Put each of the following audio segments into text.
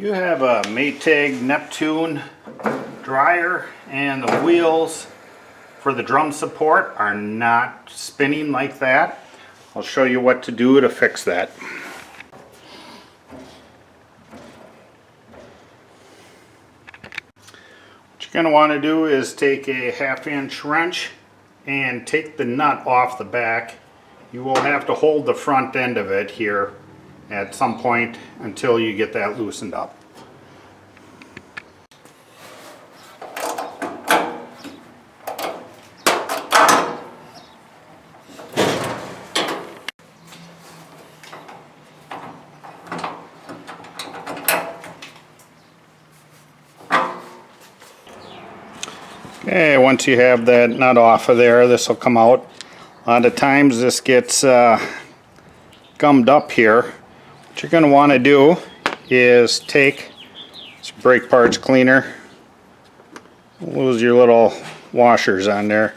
You have a Maytag Neptune Dryer and the wheels for the drum support are not spinning like that. I'll show you what to do to fix that. What you're going to want to do is take a 1/2-inch wrench and take the nut off the back. You will have to hold the front end of it here at some point until you get that loosened up. Okay, once you have that nut off of there, this will come out. A lot of times this gets gummed up here. What you're going to want to do is take some brake parts cleaner, lose your little washers on there.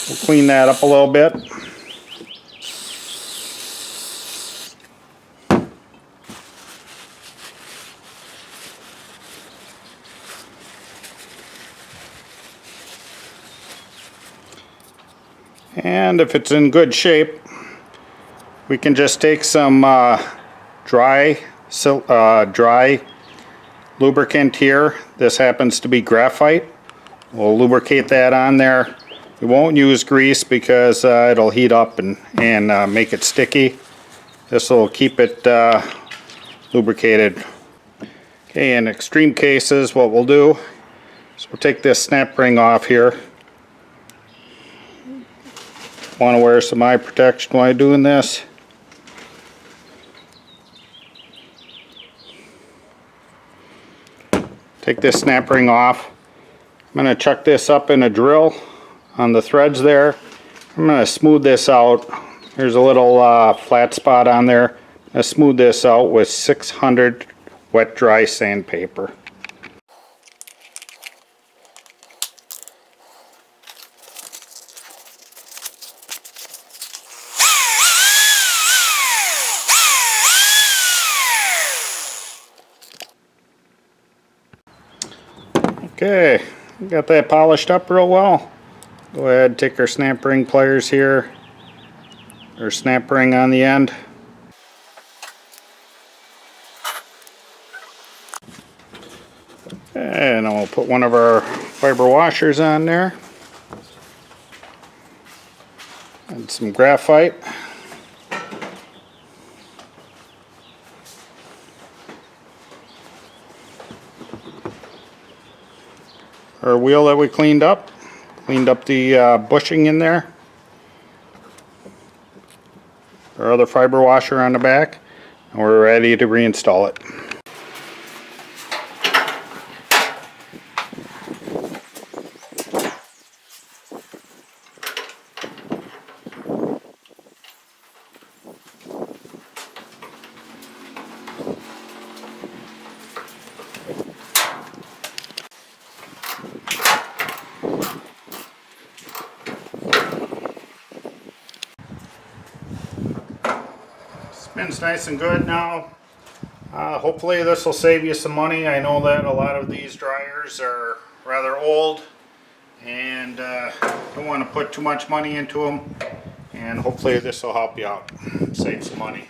We'll clean that up a little bit. And if it's in good shape, we can just take some dry lubricant here. This happens to be graphite. We'll lubricate that on there. We won't use grease because it'll heat up and make it sticky. This will keep it lubricated. Okay, in extreme cases, what we'll do is we'll take this snap ring off here. Want to wear some eye protection while doing this. Take this snap ring off. I'm going to chuck this up in a drill on the threads there. I'm going to smooth this out. There's a little flat spot on there. I'm going to smooth this out with 600 wet dry sandpaper. Okay, got that polished up real well. Go ahead and take our snap ring pliers here, or snap ring on the end. And then we'll put one of our fiber washers on there. And some graphite. Our wheel that we cleaned up the bushing in there. Our other fiber washer on the back, and we're ready to reinstall it. Spins nice and good now. Hopefully this will save you some money. I know that a lot of these dryers are rather old and don't want to put too much money into them, and hopefully this will help you out, save some money.